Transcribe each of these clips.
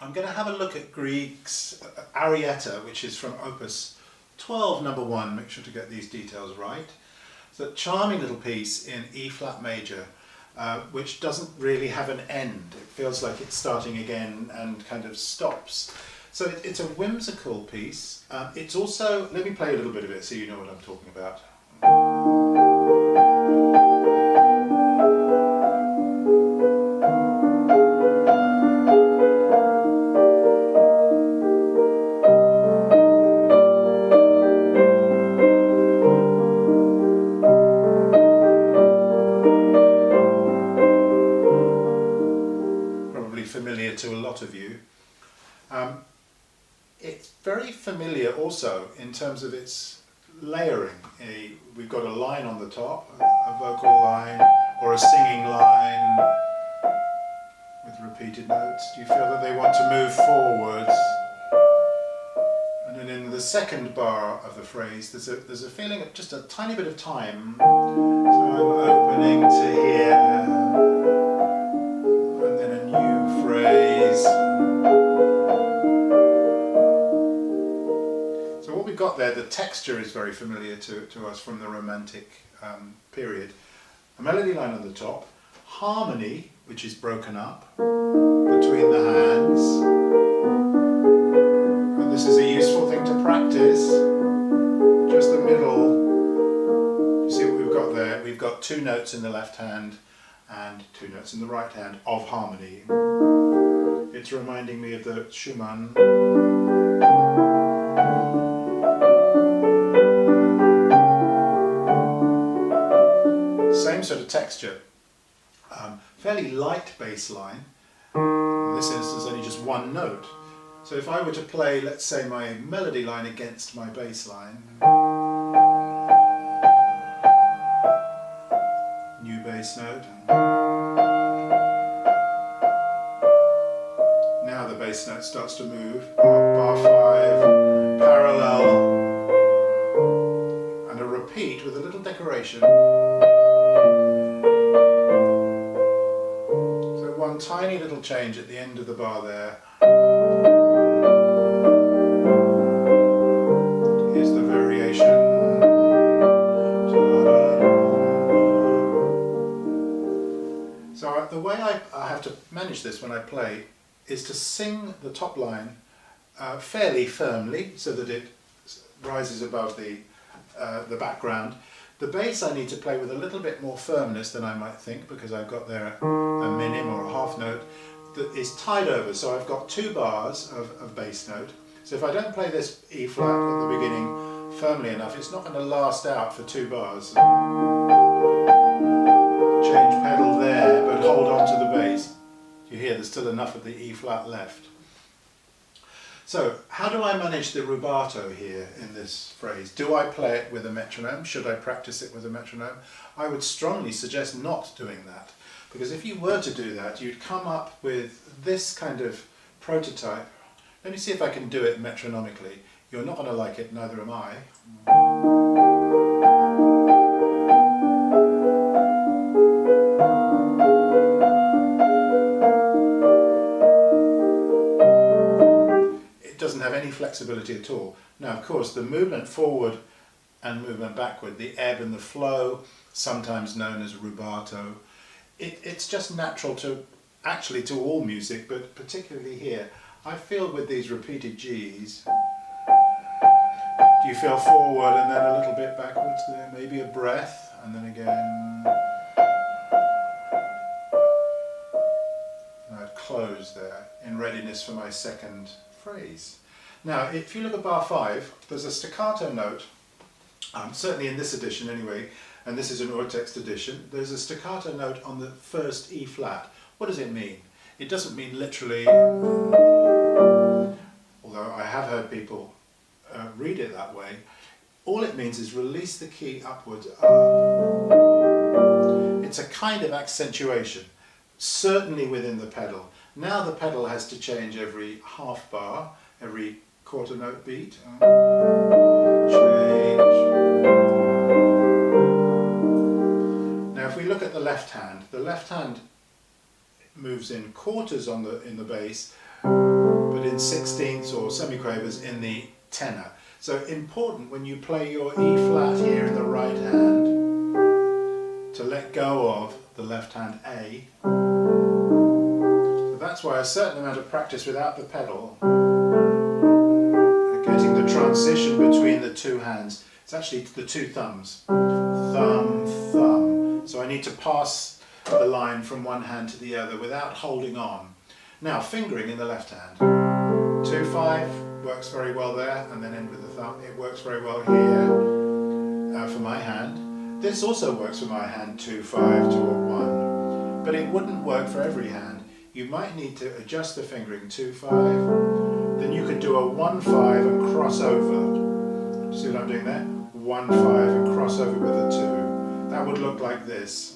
I'm going to have a look at Grieg's Arietta, which is from Opus 12, number 1. Make sure to get these details right. It's a charming little piece in E flat major, which doesn't really have an end. It feels like it's starting again and kind of stops. So it's a whimsical piece. It's also, let me play a little bit of it so you know what I'm talking about. Familiar to a lot of you. It's very familiar also in terms of its layering. We've got a line on the top, a vocal line or a singing line with repeated notes. Do you feel that they want to move forwards? And then in the second bar of the phrase there's a feeling of just a tiny bit of time. So I'm opening to here. Phrase. So what we've got there, the texture is very familiar to us from the Romantic period. A melody line on the top, harmony, which is broken up between the hands. And this is a useful thing to practice. Just the middle. You see what we've got there? We've got 2 notes in the left hand and 2 notes in the right hand of harmony. It's reminding me of the Schumann. Same sort of texture. Fairly light bass line. In this instance, only just 1 note. So if I were to play, let's say, my melody line against my bass line, new bass note. Now the bass note starts to move. Bar 5, parallel, and a repeat with a little decoration. So one tiny little change at the end of the bar there. Here's the variation. So the way I have to manage this when I play is to sing the top line fairly firmly so that it rises above the background. The bass I need to play with a little bit more firmness than I might think, because I've got there a minim or a half note that is tied over, so I've got 2 bars of bass note. So if I don't play this E flat at the beginning firmly enough, it's not going to last out for 2 bars. Change pedal there, but hold on to the bass. You hear there's still enough of the E flat left. So how do I manage the rubato here in this phrase? Do I play it with a metronome? Should I practice it with a metronome? I would strongly suggest not doing that, because if you were to do that, you'd come up with this kind of prototype. Let me see if I can do it metronomically. You're not going to like it, neither am I. Have any flexibility at all. Now, of course, the movement forward and movement backward, the ebb and the flow, sometimes known as rubato, it's just natural to all music, but particularly here. I feel with these repeated G's, do you feel forward and then a little bit backwards there, maybe a breath, and then again, and I'd close there in readiness for my second phrase. Now, if you look at bar 5, there's a staccato note, certainly in this edition anyway, and this is an Urtext edition, there's a staccato note on the first E flat. What does it mean? It doesn't mean literally, although I have heard people read it that way. All it means is release the key upwards. It's a kind of accentuation, certainly within the pedal. Now the pedal has to change every half bar, every quarter note beat. Change. Now if we look at the left hand moves in quarters in the bass, but in sixteenths or semiquavers in the tenor. So important when you play your E flat here in the right hand to let go of the left hand A. So that's why a certain amount of practice without the pedal, getting the transition between the two hands, it's actually the two thumbs. Thumb, thumb. So I need to pass the line from one hand to the other without holding on. Now fingering in the left hand. 2-5 works very well there, and then end with the thumb. It works very well here for my hand. This also works for my hand, 2-5 to a 1. But it wouldn't work for every hand. You might need to adjust the fingering 2-5. Then you could do a 1-5 and cross over. See what I'm doing there? 1-5 and cross over with a 2. That would look like this.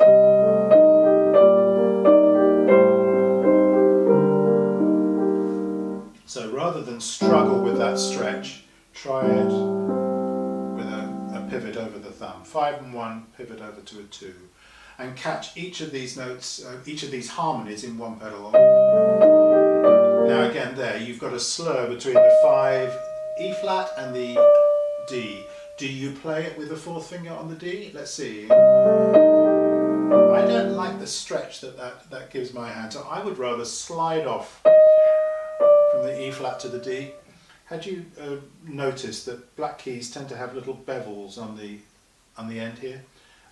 So rather than struggle with that stretch, try it with a pivot over the thumb. 5 and 1, pivot over to a 2. And catch each of these notes, each of these harmonies in one pedal. Now again there, you've got a slur between the 5 E flat and the D. Do you play it with the fourth finger on the D? Let's see. I don't like the stretch that gives my hand, so I would rather slide off from the E flat to the D. Had you noticed that black keys tend to have little bevels on the end here?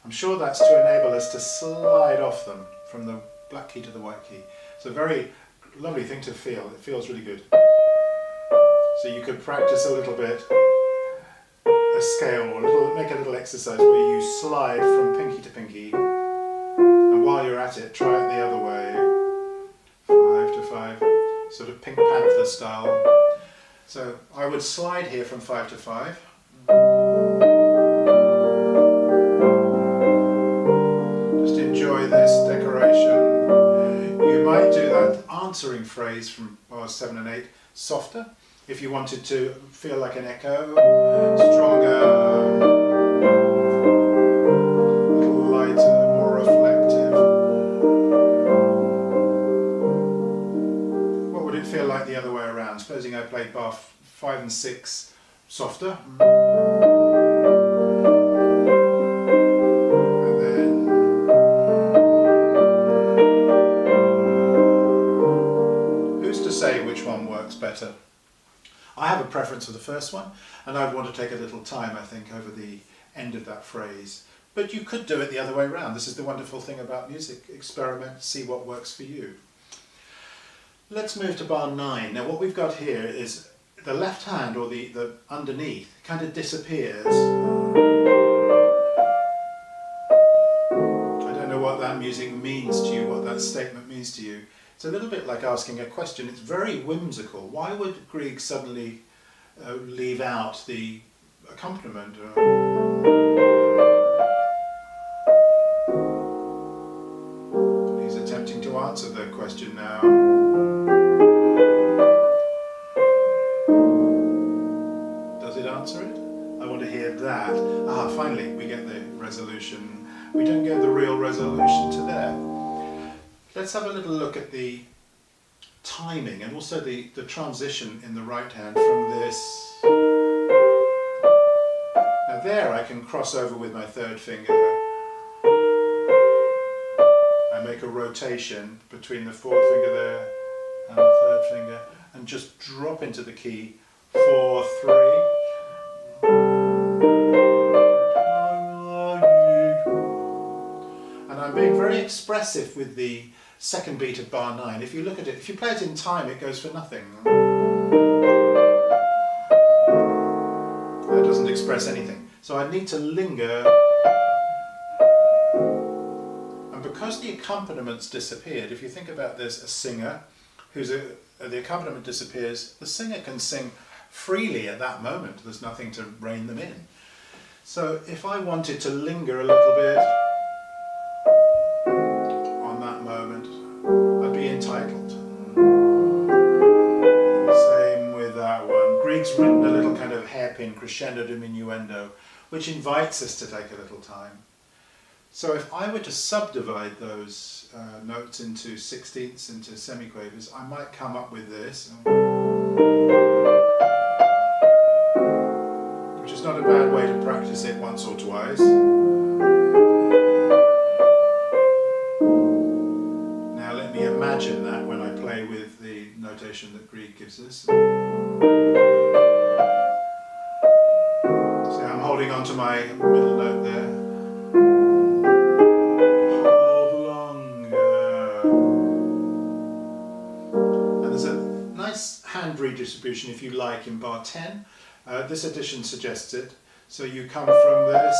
I'm sure that's to enable us to slide off them from the black key to the white key. It's a very lovely thing to feel. It feels really good. So you could practice a little bit, a scale, or make a little exercise where you slide from pinky to pinky, and while you're at it, try it the other way. 5 to 5, sort of Pink Panther style. So I would slide here from 5 to 5. Just enjoy this decoration. You might do that answering phrase from bars 7 and 8 softer, if you wanted to feel like an echo, stronger, a little lighter, more reflective. What would it feel like the other way around? Supposing I played bar 5 and 6 softer. And then who's to say which one works better? I have a preference for the first one, and I'd want to take a little time, I think, over the end of that phrase. But you could do it the other way around. This is the wonderful thing about music. Experiment, see what works for you. Let's move to bar 9. Now what we've got here is the left hand, or the underneath, kind of disappears. I don't know what that music means to you, what that statement means to you. It's a little bit like asking a question. It's very whimsical. Why would Grieg suddenly leave out the accompaniment? He's attempting to answer the question now. Does it answer it? I want to hear that. Ah, finally we get the resolution. We don't get the real resolution to there. Let's have a little look at the timing and also the transition in the right hand from this. Now there I can cross over with my third finger. I make a rotation between the fourth finger there and the third finger and just drop into the key 4-3. And I'm being very expressive with the second beat of bar 9. If you look at it, if you play it in time, it goes for nothing. That doesn't express anything. So I need to linger. And because the accompaniment disappeared, if you think about this, a singer, the accompaniment disappears, the singer can sing freely at that moment. There's nothing to rein them in. So if I wanted to linger a little bit on that moment, I'd be entitled. Same with that one. Grieg's written a little kind of hairpin crescendo diminuendo, which invites us to take a little time. So if I were to subdivide those notes into sixteenths, into semiquavers, I might come up with this, which is not a bad way to practice it once or twice. Now let me imagine that when I play with the notation that Grieg gives us. See, I'm holding on to my middle note there. Hold longer. And there's a nice hand redistribution, if you like, in bar 10. This edition suggests it. So you come from this,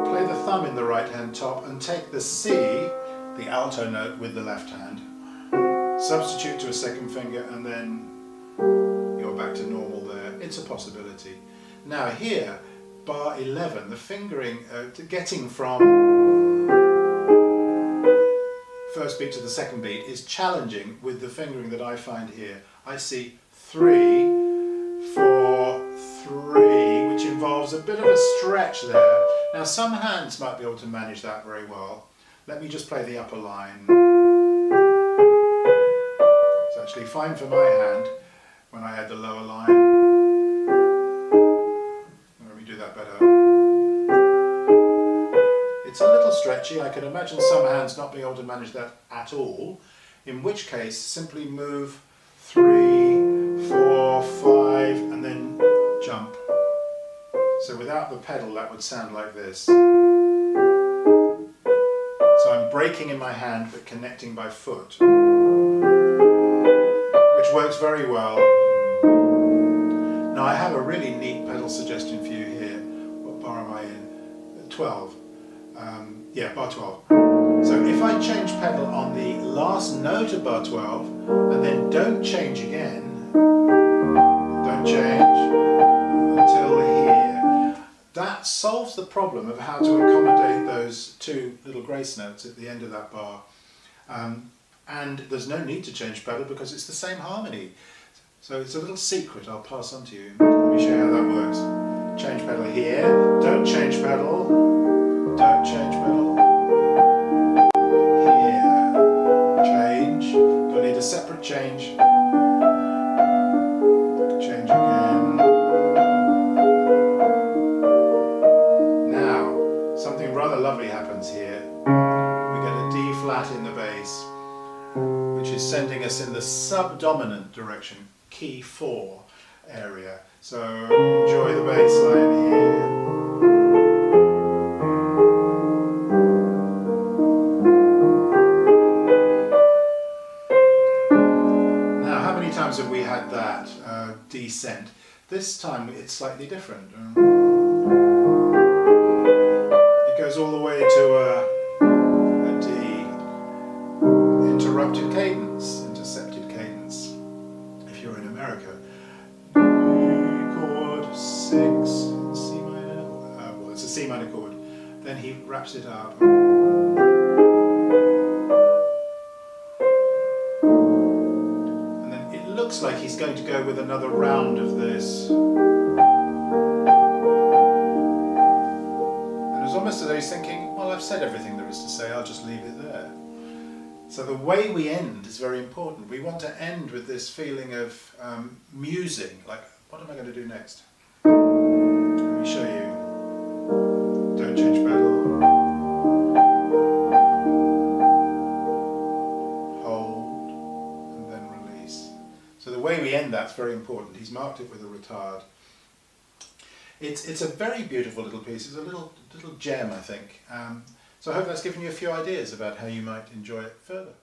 play the thumb in the right hand top and take the C, the alto note, with the left hand. Substitute to a second finger and then you're back to normal there. It's a possibility. Now here, bar 11, the fingering, getting from first beat to the second beat is challenging with the fingering that I find here. I see 3, 4, 3, which involves a bit of a stretch there. Now some hands might be able to manage that very well. Let me just play the upper line. It's actually fine for my hand when I add the lower line. Let me do that better. It's a little stretchy. I can imagine some hands not being able to manage that at all, in which case simply move 3, 4, 5 and then jump. So without the pedal that would sound like this. So I'm breaking in my hand but connecting by foot, which works very well. Now I have a really neat pedal suggestion for you here. What bar am I in? 12. Yeah, bar 12. So if I change pedal on the last note of bar 12 and then don't change again, don't change until here, that solves the problem of how to accommodate those two little grace notes at the end of that bar. And there's no need to change pedal because it's the same harmony. So it's a little secret I'll pass on to you. Let me show you how that works. Change pedal here, don't change pedal, don't change pedal. Here, change, you'll need a separate change. Change again. Now, something rather lovely happens here. We get a D flat in the bass, which is sending us in the subdominant direction, key 4 area. So enjoy the bass line here. Now, how many times have we had that descent? This time it's slightly different. It goes all the way to a D. Interrupted cadence, intercepted cadence, if you're in America. D chord 6, C minor, well it's a C minor chord, then he wraps it up. And then it looks like he's going to go with another round of this. And it's almost as though he's thinking, well, I've said everything there is to say, I'll just leave it there. So the way we end is very important. We want to end with this feeling of musing, like, what am I going to do next? Let me show you. Don't change pedal. Hold, and then release. So the way we end that's very important. He's marked it with a retard. It's a very beautiful little piece. It's a little gem, I think. So I hope that's given you a few ideas about how you might enjoy it further.